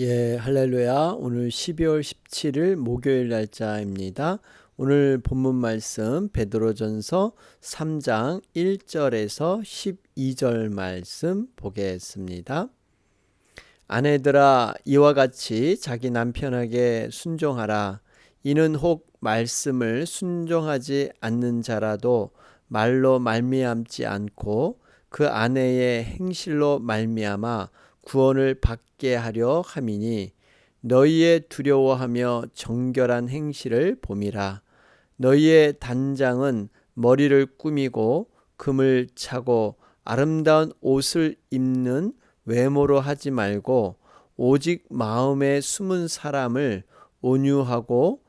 할렐루야. 오늘 12월 17일 목요일 날짜입니다. 오늘 본문 말씀 베드로전서 3장 1절에서 12절 말씀 보겠습니다. 아내들아, 이와 같이 자기 남편에게 순종하라. 이는 혹 말씀을 순종하지 않는 자라도 말로 말미암지 않고 그 아내의 행실로 말미암아 구원을 받게 하려 함이니, 너희의 두려워하며 정결한 행실을 봄이라. 너희의 단장은 머리를 꾸미고 금을 차고 아름다운 옷을 입는 외모로 하지 말고, 오직 마음에 숨은 사람을 온유하고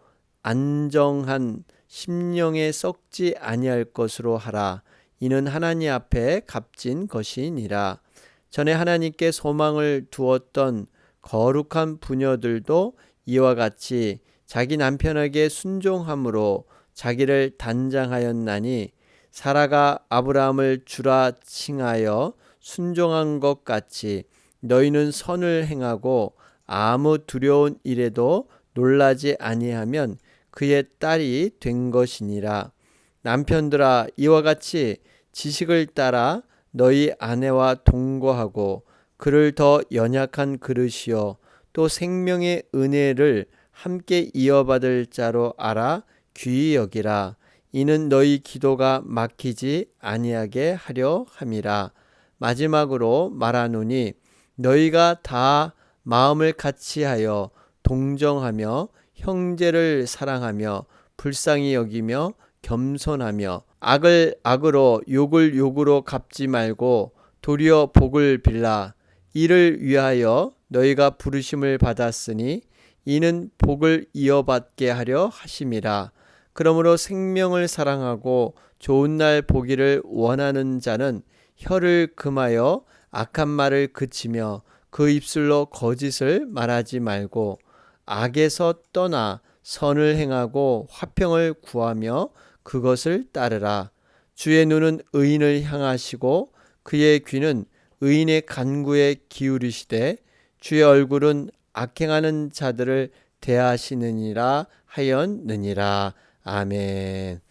안정한 심령에 썩지 아니할 것으로 하라. 이는 하나님 앞에 값진 것이니라. 전에 하나님께 소망을 두었던 거룩한 부녀들도 이와 같이 자기 남편에게 순종함으로 자기를 단장하였나니, 사라가 아브라함을 주라 칭하여 순종한 것 같이 너희는 선을 행하고 아무 두려운 일에도 놀라지 아니하면 그의 딸이 된 것이니라. 남편들아, 이와 같이 지식을 따라 너희 아내와 동거하고 그를 더 연약한 그릇이요 또 생명의 은혜를 함께 이어받을 자로 알아 귀히 여기라. 이는 너희 기도가 막히지 아니하게 하려 함이라. 마지막으로 말하노니, 너희가 다 마음을 같이하여 동정하며 형제를 사랑하며 불쌍히 여기며 겸손하며 악을 악으로 욕을 욕으로 갚지 말고 도리어 복을 빌라. 이를 위하여 너희가 부르심을 받았으니 이는 복을 이어받게 하려 하심이라. 그러므로 생명을 사랑하고 좋은 날 보기를 원하는 자는 혀를 금하여 악한 말을 그치며 그 입술로 거짓을 말하지 말고, 악에서 떠나 선을 행하고 화평을 구하며 그것을 따르라. 주의 눈은 의인을 향하시고 그의 귀는 의인의 간구에 기울이시되 주의 얼굴은 악행하는 자들을 대하시느니라 하였느니라. 아멘.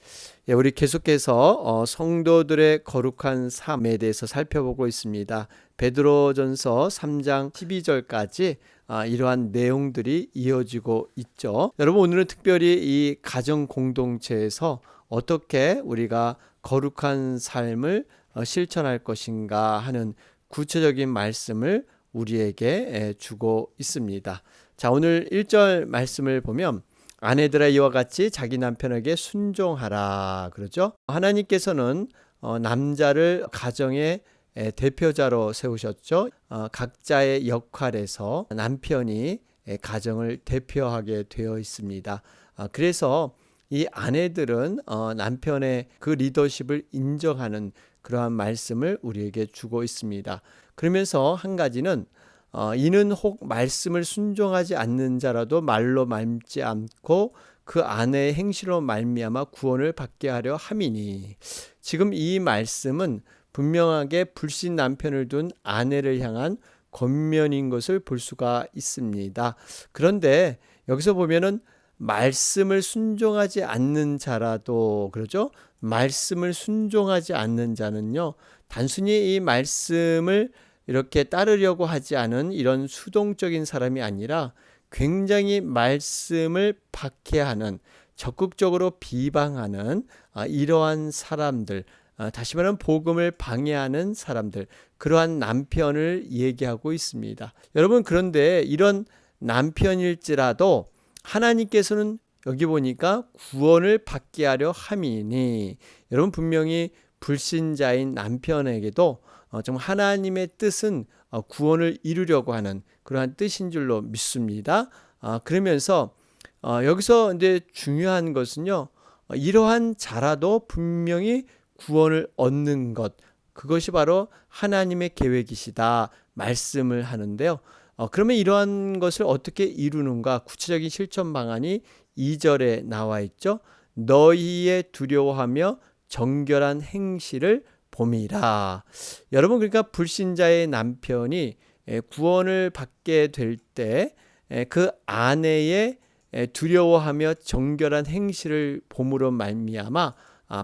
우리 계속해서 성도들의 거룩한 삶에 대해서 살펴보고 있습니다. 베드로전서 3장 12절까지 이러한 내용들이 이어지고 있죠. 여러분, 오늘은 특별히 이 가정 공동체에서 어떻게 우리가 거룩한 삶을 실천할 것인가 하는 구체적인 말씀을 우리에게 주고 있습니다. 자, 오늘 1절 말씀을 보면, 아내들아, 이와 같이 자기 남편에게 순종하라 그러죠. 하나님께서는 남자를 가정의 대표자로 세우셨죠. 각자의 역할에서 남편이 가정을 대표하게 되어 있습니다. 그래서 이 아내들은 남편의 그 리더십을 인정하는 그러한 말씀을 우리에게 주고 있습니다. 그러면서 한 가지는 이는 혹 말씀을 순종하지 않는 자라도 말로 말지 않고 그 아내의 행실로 말미암아 구원을 받게 하려 함이니, 지금 이 말씀은 분명하게 불신 남편을 둔 아내를 향한 권면인 것을 볼 수가 있습니다. 그런데 여기서 보면은 말씀을 순종하지 않는 자라도 그러죠. 말씀을 순종하지 않는 자는요, 단순히 이 말씀을 이렇게 따르려고 하지 않은 이런 수동적인 사람이 아니라 굉장히 말씀을 박해하는, 적극적으로 비방하는 이러한 사람들, 다시 말하면 복음을 방해하는 사람들, 그러한 남편을 얘기하고 있습니다. 여러분, 그런데 이런 남편일지라도 하나님께서는 여기 보니까 구원을 받게 하려 함이니, 여러분, 분명히 불신자인 남편에게도 정말 하나님의 뜻은 구원을 이루려고 하는 그러한 뜻인 줄로 믿습니다. 그러면서 여기서 이제 중요한 것은요, 이러한 자라도 분명히 구원을 얻는 것, 그것이 바로 하나님의 계획이시다 말씀을 하는데요. 그러면 이러한 것을 어떻게 이루는가? 구체적인 실천 방안이 2절에 나와 있죠. 너희의 두려워하며 정결한 행실을 봄이라. 여러분, 그러니까 불신자의 남편이 구원을 받게 될 때 그 아내의 두려워하며 정결한 행실을 봄으로 말미암아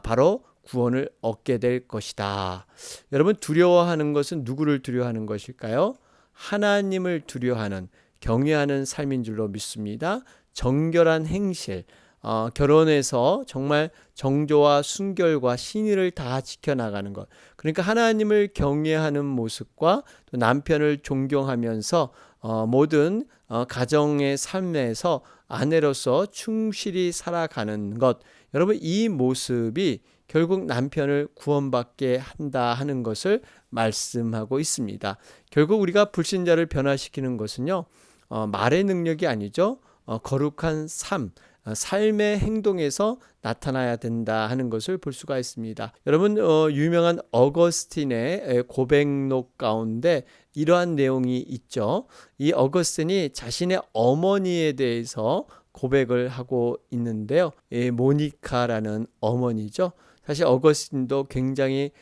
바로 구원을 얻게 될 것이다. 여러분, 두려워하는 것은 누구를 두려워하는 것일까요? 하나님을 두려워하는, 경외하는 삶인 줄로 믿습니다. 정결한 행실, 결혼해서 정말 정조와 순결과 신의를 다 지켜나가는 것. 그러니까 하나님을 경외하는 모습과 또 남편을 존경하면서 모든 가정의 삶에서 아내로서 충실히 살아가는 것. 여러분, 이 모습이 결국 남편을 구원받게 한다 하는 것을 말씀하고 있습니다. 결국 우리가 불신자를 변화시키는 것은요, 말의 능력이 아니죠. 거룩한 삶, 삶의 행동에서 나타나야 된다 하는 것을 볼 수가 있습니다. 여러분, 유명한 어거스틴의 고백록 가운데 이러한 내용이 있죠. 이 어거스틴이 자신의 어머니에 대해서 고백을 하고 있는데요. 모니카라는 어머니죠. 사실 어거스틴도 굉장히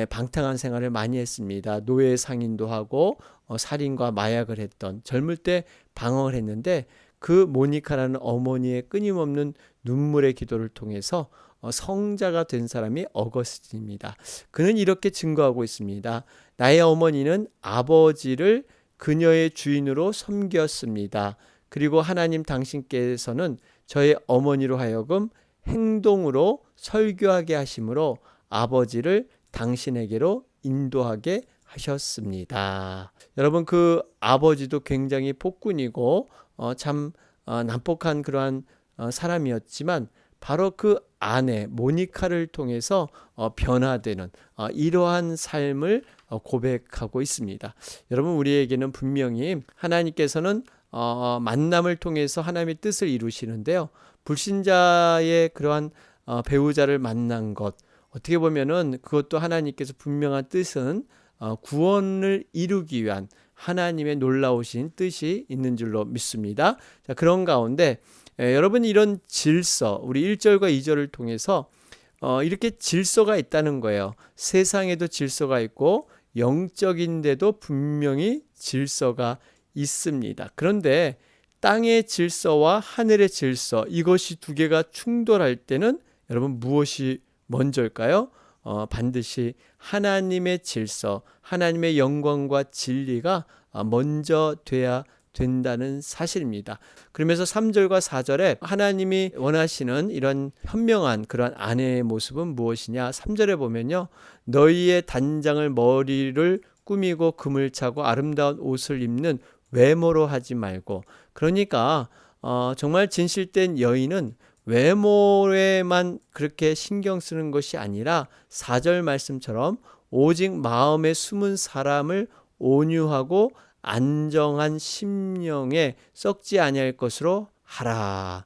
방탕한 생활을 많이 했습니다. 노예 상인도 하고 살인과 마약을 했던, 젊을 때 방황을 했는데 그 모니카라는 어머니의 끊임없는 눈물의 기도를 통해서 성자가 된 사람이 어거스틴입니다. 그는 이렇게 증거하고 있습니다. 나의 어머니는 아버지를 그녀의 주인으로 섬겼습니다. 그리고 하나님 당신께서는 저의 어머니로 하여금 행동으로 설교하게 하심으로 아버지를 당신에게로 인도하게 하셨습니다. 여러분, 그 아버지도 굉장히 폭군이고 참 난폭한 그러한 사람이었지만 바로 그 아내 모니카를 통해서 변화되는 이러한 삶을 고백하고 있습니다. 여러분, 우리에게는 분명히 하나님께서는 만남을 통해서 하나님의 뜻을 이루시는데요. 불신자의 그러한 배우자를 만난 것, 어떻게 보면은 그것도 하나님께서 분명한 뜻은 구원을 이루기 위한 하나님의 놀라우신 뜻이 있는 줄로 믿습니다. 자, 그런 가운데 여러분, 이런 질서, 우리 1절과 2절을 통해서 이렇게 질서가 있다는 거예요. 세상에도 질서가 있고 영적인데도 분명히 질서가 있습니다. 그런데 땅의 질서와 하늘의 질서, 이것이 두 개가 충돌할 때는 여러분, 무엇이 먼저일까요? 반드시 하나님의 질서, 하나님의 영광과 진리가 먼저 돼야 된다는 사실입니다. 그러면서 3절과 4절에 하나님이 원하시는 이런 현명한 그런 아내의 모습은 무엇이냐? 3절에 보면요, 너희의 단장을 머리를 꾸미고 금을 차고 아름다운 옷을 입는 외모로 하지 말고. 그러니까 정말 진실된 여인은 외모에만 그렇게 신경 쓰는 것이 아니라 4절 말씀처럼 오직 마음에 숨은 사람을 온유하고 안정한 심령에 썩지 아니할 것으로 하라.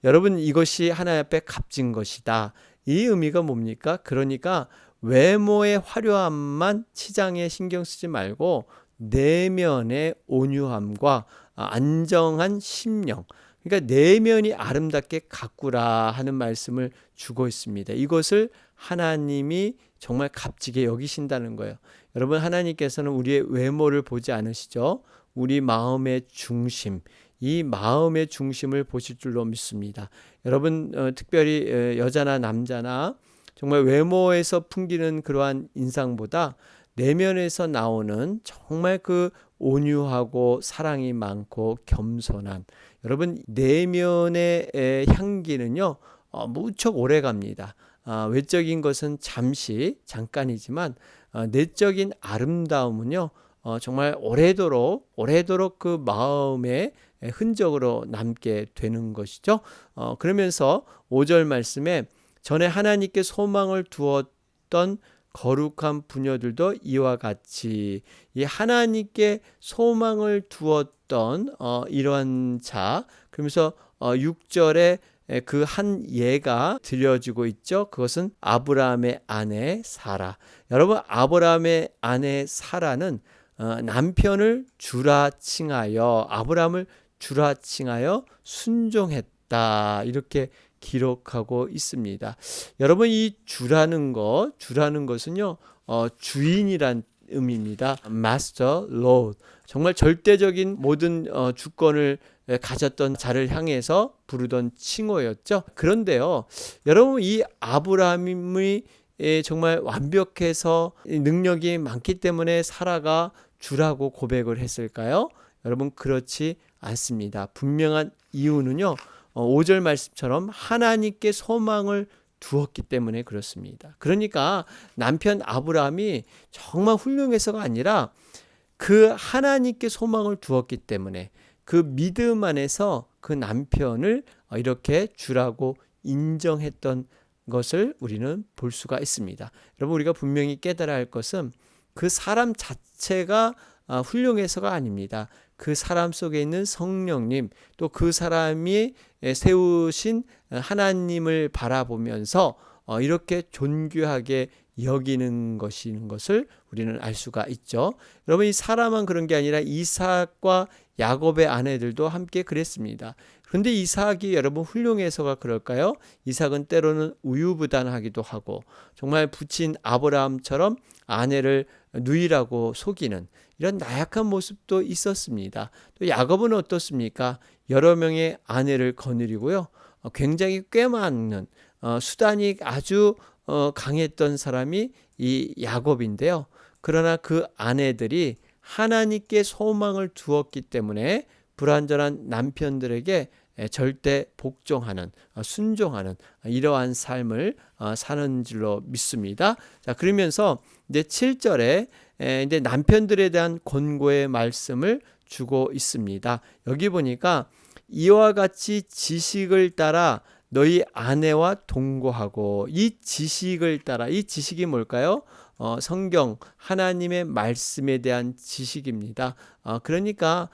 여러분, 이것이 하나님 앞에 값진 것이다. 이 의미가 뭡니까? 그러니까 외모의 화려함만 치장에 신경 쓰지 말고 내면의 온유함과 안정한 심령, 그러니까 내면이 아름답게 가꾸라 하는 말씀을 주고 있습니다. 이것을 하나님이 정말 값지게 여기신다는 거예요. 여러분, 하나님께서는 우리의 외모를 보지 않으시죠? 우리 마음의 중심, 이 마음의 중심을 보실 줄로 믿습니다. 여러분, 특별히 여자나 남자나 정말 외모에서 풍기는 그러한 인상보다 내면에서 나오는 정말 그 온유하고 사랑이 많고 겸손한, 여러분, 내면의 향기는요 무척 오래 갑니다. 외적인 것은 잠깐이지만 내적인 아름다움은요 정말 오래도록 그 마음의 흔적으로 남게 되는 것이죠. 그러면서 5절 말씀에 전에 하나님께 소망을 두었던 거룩한 부녀들도 이와 같이, 이 하나님께 소망을 두었던 이러한 자, 그러면서 6절에 그 한 예가 들려지고 있죠. 그것은 아브라함의 아내 사라. 여러분, 아브라함의 아내 사라는 남편을 주라 칭하여, 아브라함을 주라 칭하여 순종했다, 이렇게 기록하고 있습니다. 여러분, 이 주라는 것은요 주인이란 의미입니다. Master, Lord. 정말 절대적인 모든 주권을 가졌던 자를 향해서 부르던 칭호였죠. 그런데요, 여러분, 이 아브라함이 정말 완벽해서 능력이 많기 때문에 사라가 주라고 고백을 했을까요? 여러분, 그렇지 않습니다. 분명한 이유는요, 5절 말씀처럼 하나님께 소망을 두었기 때문에 그렇습니다. 그러니까 남편 아브라함이 정말 훌륭해서가 아니라 그 하나님께 소망을 두었기 때문에 그 믿음 안에서 그 남편을 이렇게 주라고 인정했던 것을 우리는 볼 수가 있습니다. 여러분, 우리가 분명히 깨달아야 할 것은 그 사람 자체가 훌륭해서가 아닙니다. 그 사람 속에 있는 성령님, 또 그 사람이 세우신 하나님을 바라보면서 이렇게 존귀하게 여기는 것을 우리는 알 수가 있죠. 여러분, 이 사람만 그런 게 아니라 이삭과 야곱의 아내들도 함께 그랬습니다. 그런데 이삭이 여러분 훌륭해서가 그럴까요? 이삭은 때로는 우유부단하기도 하고 정말 부친 아브라함처럼 아내를 누이라고 속이는 이런 나약한 모습도 있었습니다. 또 야곱은 어떻습니까? 여러 명의 아내를 거느리고요. 굉장히 꽤 많은 수단이 아주 강했던 사람이 이 야곱인데요. 그러나 그 아내들이 하나님께 소망을 두었기 때문에 불완전한 남편들에게 절대 복종하는, 순종하는 이러한 삶을 사는 줄로 믿습니다. 자, 그러면서 이제 7절에 이제 남편들에 대한 권고의 말씀을 주고 있습니다. 여기 보니까 이와 같이 지식을 따라 너희 아내와 동거하고, 이 지식을 따라, 이 지식이 뭘까요? 성경 하나님의 말씀에 대한 지식입니다. 그러니까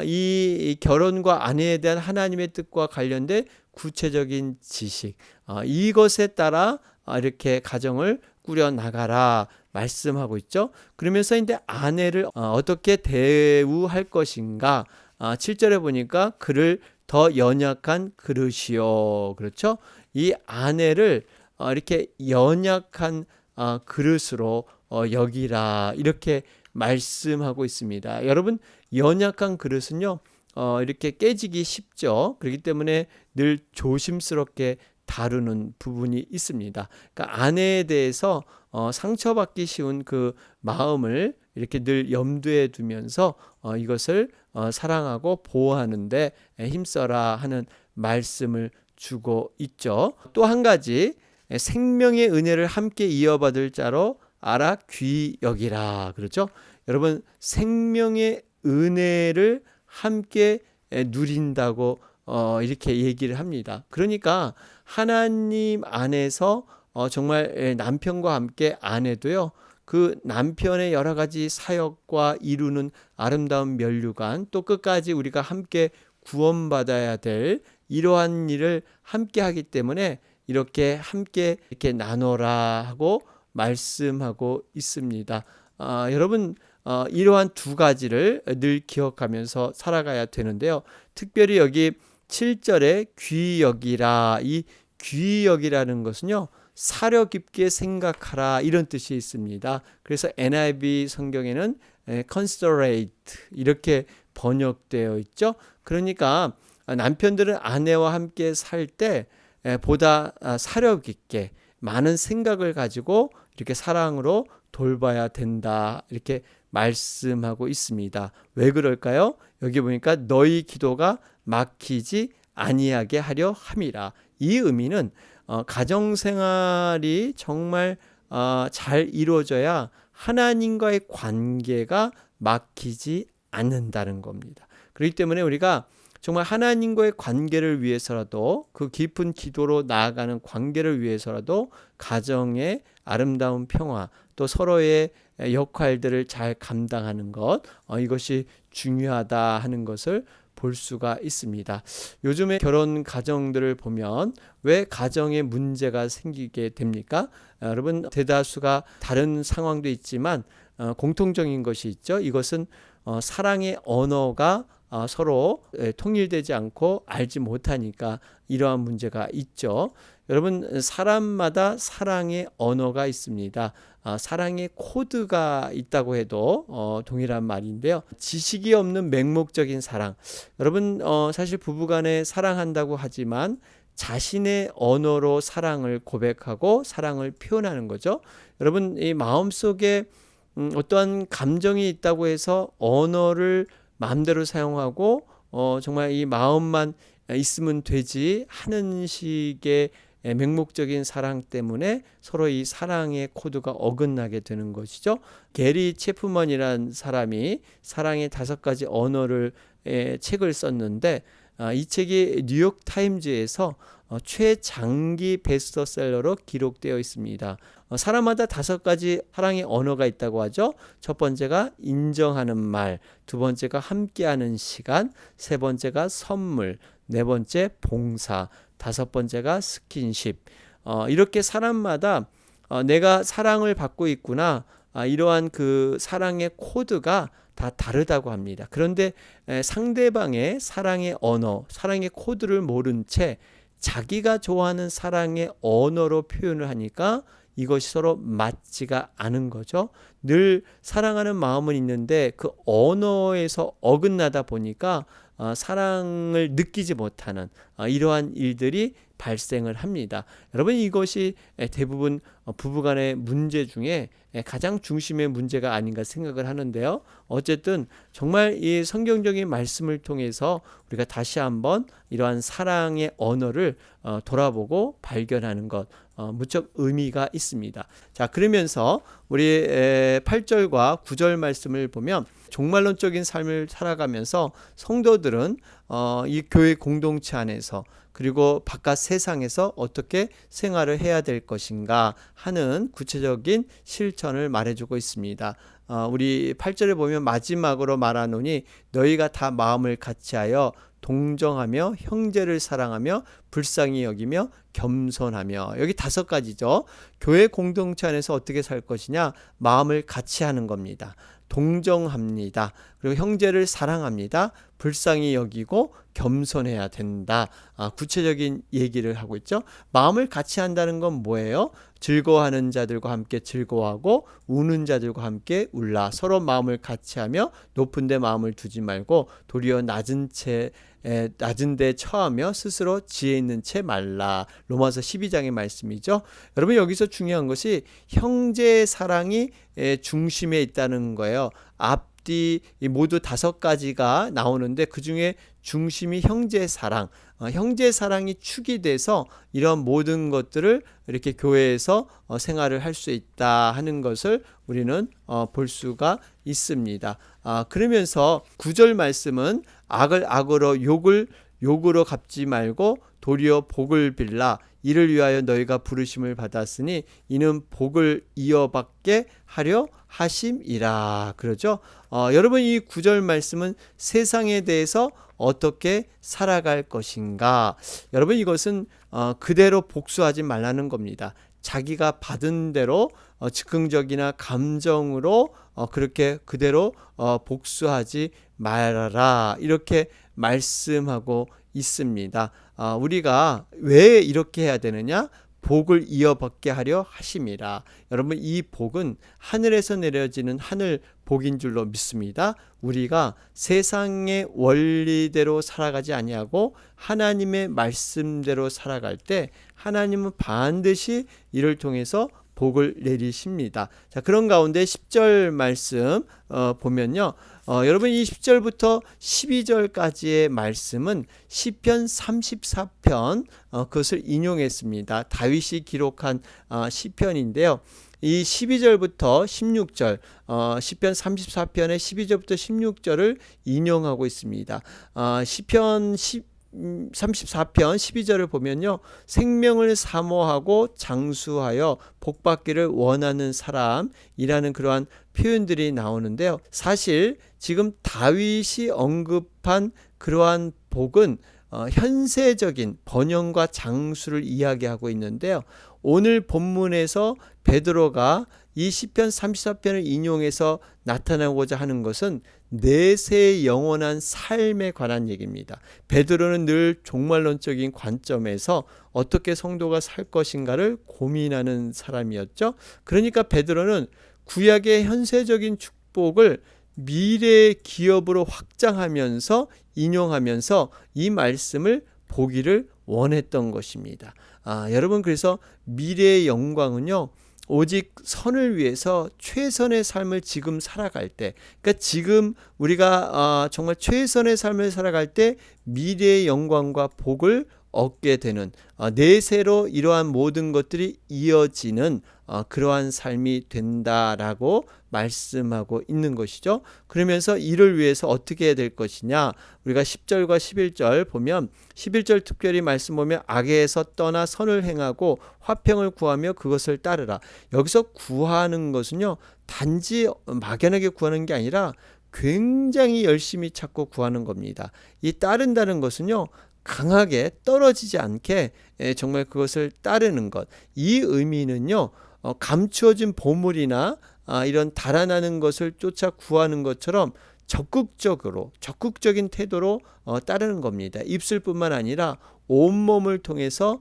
이 결혼과 아내에 대한 하나님의 뜻과 관련된 구체적인 지식, 이것에 따라 이렇게 가정을 꾸려 나가라 말씀하고 있죠. 그러면서 이제 아내를 어떻게 대우할 것인가, 7절에 보니까 그를 더 연약한 그릇이요. 그렇죠? 이 아내를 이렇게 연약한 그릇으로 여기라, 이렇게 말씀하고 있습니다. 여러분, 연약한 그릇은요, 이렇게 깨지기 쉽죠. 그렇기 때문에 늘 조심스럽게 다루는 부분이 있습니다. 그러니까 아내에 대해서 상처받기 쉬운 그 마음을 이렇게 늘 염두에 두면서 이것을 사랑하고 보호하는데 힘써라 하는 말씀을 주고 있죠. 또 한 가지, 생명의 은혜를 함께 이어받을 자로 알아 귀히 여기라. 그렇죠? 여러분, 생명의 은혜를 함께 누린다고 이렇게 얘기를 합니다. 그러니까 하나님 안에서 정말 남편과 함께 아내도요, 그 남편의 여러 가지 사역과 이루는 아름다운 면류관, 또 끝까지 우리가 함께 구원받아야 될 이러한 일을 함께 하기 때문에 이렇게 함께 이렇게 나눠라 하고 말씀하고 있습니다. 여러분, 이러한 두 가지를 늘 기억하면서 살아가야 되는데요. 특별히 여기 7절에 귀히 여기라, 이 귀히 여기라는 것은요, 사려 깊게 생각하라, 이런 뜻이 있습니다. 그래서 NIV 성경에는 considerate 이렇게 번역되어 있죠. 그러니까 남편들은 아내와 함께 살 때 보다 사려 깊게 많은 생각을 가지고 이렇게 사랑으로 돌봐야 된다, 이렇게 말씀하고 있습니다. 왜 그럴까요? 여기 보니까 너희 기도가 막히지 아니하게 하려 함이라. 이 의미는 가정생활이 정말 잘 이루어져야 하나님과의 관계가 막히지 않는다는 겁니다. 그렇기 때문에 우리가 정말 하나님과의 관계를 위해서라도, 그 깊은 기도로 나아가는 관계를 위해서라도 가정의 아름다운 평화, 또 서로의 역할들을 잘 감당하는 것, 이것이 중요하다 하는 것을 볼 수가 있습니다. 요즘의 결혼 가정들을 보면 왜 가정에 문제가 생기게 됩니까? 여러분, 대다수가 다른 상황도 있지만 공통적인 것이 있죠. 이것은 사랑의 언어가 서로 통일되지 않고 알지 못하니까 이러한 문제가 있죠. 여러분, 사람마다 사랑의 언어가 있습니다. 사랑의 코드가 있다고 해도 동일한 말인데요. 지식이 없는 맹목적인 사랑. 여러분, 사실 부부간에 사랑한다고 하지만 자신의 언어로 사랑을 고백하고 사랑을 표현하는 거죠. 여러분, 이 마음속에 어떠한 감정이 있다고 해서 언어를 마음대로 사용하고 정말 이 마음만 있으면 되지 하는 식의 맹목적인 사랑 때문에 서로 이 사랑의 코드가 어긋나게 되는 것이죠. 게리 체프먼이라는 사람이 사랑의 5가지 언어를 책을 썼는데 이 책이 뉴욕 타임즈에서 최장기 베스트셀러로 기록되어 있습니다. 사람마다 5가지 사랑의 언어가 있다고 하죠. 첫 번째가 인정하는 말, 두 번째가 함께하는 시간, 세 번째가 선물, 네 번째 봉사, 다섯 번째가 스킨십. 이렇게 사람마다 내가 사랑을 받고 있구나, 이러한 그 사랑의 코드가 다 다르다고 합니다. 그런데 상대방의 사랑의 언어, 사랑의 코드를 모른 채 자기가 좋아하는 사랑의 언어로 표현을 하니까 이것이 서로 맞지가 않은 거죠. 늘 사랑하는 마음은 있는데 그 언어에서 어긋나다 보니까 사랑을 느끼지 못하는 이러한 일들이 발생을 합니다. 여러분, 이것이 대부분 부부간의 문제 중에 가장 중심의 문제가 아닌가 생각을 하는데요. 어쨌든 정말 이 성경적인 말씀을 통해서 우리가 다시 한번 이러한 사랑의 언어를 돌아보고 발견하는 것 무척 의미가 있습니다. 자, 그러면서 우리 8절과 9절 말씀을 보면 종말론적인 삶을 살아가면서 성도들은 이 교회 공동체 안에서 그리고 바깥 세상에서 어떻게 생활을 해야 될 것인가 하는 구체적인 실천을 말해주고 있습니다. 우리 8절에 보면 마지막으로 말하노니 너희가 다 마음을 같이하여 동정하며 형제를 사랑하며 불쌍히 여기며 겸손하며, 여기 5가지죠. 교회 공동체 안에서 어떻게 살 것이냐, 마음을 같이 하는 겁니다. 동정합니다. 그리고 형제를 사랑합니다. 불쌍히 여기고 겸손해야 된다. 구체적인 얘기를 하고 있죠. 마음을 같이 한다는 건 뭐예요? 즐거워하는 자들과 함께 즐거워하고 우는 자들과 함께 울라. 서로 마음을 같이 하며 높은 데 마음을 두지 말고 도리어 낮은 데 처하며 스스로 지혜 있는 채 말라. 로마서 12장의 말씀이죠. 여러분, 여기서 중요한 것이 형제 사랑이 중심에 있다는 거예요. 앞뒤 모두 5가지가 나오는데 그 중에 중심이 형제 사랑, 형제 사랑이 축이 돼서 이런 모든 것들을 이렇게 교회에서 생활을 할 수 있다 하는 것을 우리는 볼 수가 있습니다. 그러면서 9절 말씀은 악을 악으로 욕을 욕으로 갚지 말고 도리어 복을 빌라. 이를 위하여 너희가 부르심을 받았으니 이는 복을 이어받게 하려 하심이라. 그러죠. 여러분, 이 9절 말씀은 세상에 대해서 어떻게 살아갈 것인가. 여러분, 이것은 그대로 복수하지 말라는 겁니다. 자기가 받은 대로 즉흥적이나 감정으로 그렇게 그대로 복수하지 말아라. 이렇게 말씀하고 있습니다. 우리가 왜 이렇게 해야 되느냐? 복을 이어받게 하려 하심이라. 여러분, 이 복은 하늘에서 내려지는 하늘 복인 줄로 믿습니다. 우리가 세상의 원리대로 살아가지 아니하고 하나님의 말씀대로 살아갈 때 하나님은 반드시 이를 통해서 복을 내리십니다. 자, 그런 가운데 10절 말씀 보면요. 여러분, 이 10절부터 12절까지의 말씀은 시편 34편 그것을 인용했습니다. 다윗이 기록한 시편인데요. 이 12절부터 16절 시편 34편의 12절부터 16절을 인용하고 있습니다. 시편 34편 12절을 보면요, 생명을 사모하고 장수하여 복받기를 원하는 사람이라는 그러한 표현들이 나오는데요. 사실 지금 다윗이 언급한 그러한 복은 현세적인 번영과 장수를 이야기하고 있는데요. 오늘 본문에서 베드로가 이 시편 34편을 인용해서 나타나고자 하는 것은 내세의 영원한 삶에 관한 얘기입니다. 베드로는 늘 종말론적인 관점에서 어떻게 성도가 살 것인가를 고민하는 사람이었죠. 그러니까 베드로는 구약의 현세적인 축복을 미래의 기업으로 확장하면서 인용하면서 이 말씀을 보기를 원했던 것입니다. 여러분, 그래서 미래의 영광은요, 오직 선을 위해서 최선의 삶을 지금 살아갈 때, 그러니까 지금 우리가 정말 최선의 삶을 살아갈 때 미래의 영광과 복을 얻게 되는, 내세로 이러한 모든 것들이 이어지는 그러한 삶이 된다라고 말씀하고 있는 것이죠. 그러면서 이를 위해서 어떻게 해야 될 것이냐, 우리가 10절과 11절 보면 11절 특별히 말씀 보면 악에서 떠나 선을 행하고 화평을 구하며 그것을 따르라. 여기서 구하는 것은요, 단지 막연하게 구하는 게 아니라 굉장히 열심히 찾고 구하는 겁니다. 이 따른다는 것은요, 강하게 떨어지지 않게 정말 그것을 따르는 것. 이 의미는요, 감추어진 보물이나 이런 달아나는 것을 쫓아 구하는 것처럼 적극적인 태도로 따르는 겁니다. 입술뿐만 아니라 온몸을 통해서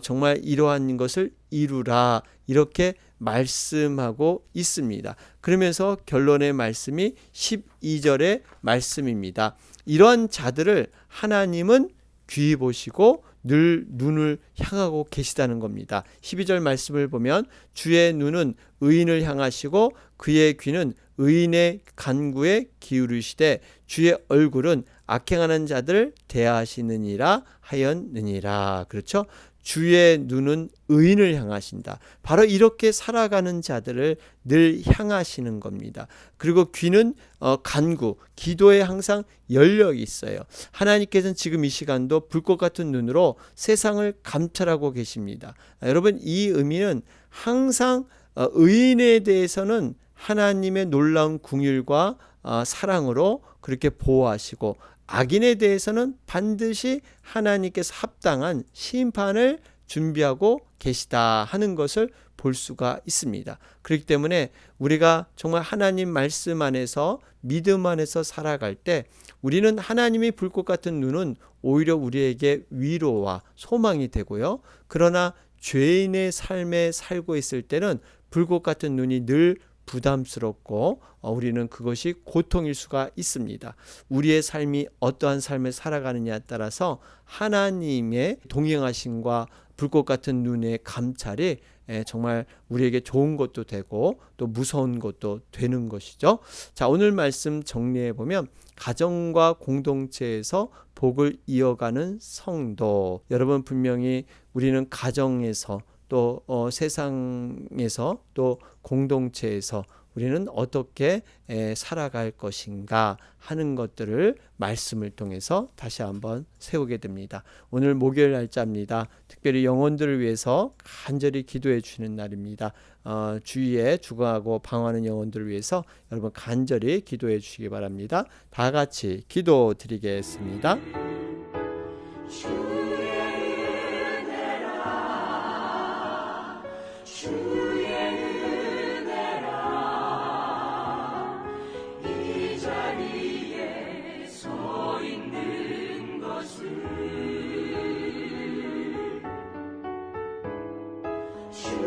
정말 이러한 것을 이루라, 이렇게 말씀하고 있습니다. 그러면서 결론의 말씀이 12절의 말씀입니다. 이러한 자들을 하나님은 귀히 보시고 늘 눈을 향하고 계시다는 겁니다. 12절 말씀을 보면 주의 눈은 의인을 향하시고 그의 귀는 의인의 간구에 기울이시되 주의 얼굴은 악행하는 자들을 대하시느니라 하였느니라. 그렇죠? 주의 눈은 의인을 향하신다. 바로 이렇게 살아가는 자들을 늘 향하시는 겁니다. 그리고 귀는 간구, 기도에 항상 열려 있어요. 하나님께서는 지금 이 시간도 불꽃 같은 눈으로 세상을 감찰하고 계십니다. 여러분, 이 의미는 항상 의인에 대해서는 하나님의 놀라운 긍휼과 사랑으로 그렇게 보호하시고, 악인에 대해서는 반드시 하나님께서 합당한 심판을 준비하고 계시다 하는 것을 볼 수가 있습니다. 그렇기 때문에 우리가 정말 하나님 말씀 안에서, 믿음 안에서 살아갈 때 우리는 하나님의 불꽃 같은 눈은 오히려 우리에게 위로와 소망이 되고요. 그러나 죄인의 삶에 살고 있을 때는 불꽃 같은 눈이 늘 부담스럽고 우리는 그것이 고통일 수가 있습니다. 우리의 삶이 어떠한 삶을 살아가느냐에 따라서 하나님의 동행하심과 불꽃 같은 눈의 감찰이 정말 우리에게 좋은 것도 되고 또 무서운 것도 되는 것이죠. 자, 오늘 말씀 정리해 보면 가정과 공동체에서 복을 이어가는 성도. 여러분, 분명히 우리는 가정에서 또 세상에서 또 공동체에서 우리는 어떻게 살아갈 것인가 하는 것들을 말씀을 통해서 다시 한번 세우게 됩니다. 오늘 목요일 날짜입니다. 특별히 영혼들을 위해서 간절히 기도해 주시는 날입니다. 주위에 죽어가고 방황하는 영혼들을 위해서 여러분 간절히 기도해 주시기 바랍니다. 다 같이 기도 드리겠습니다. 주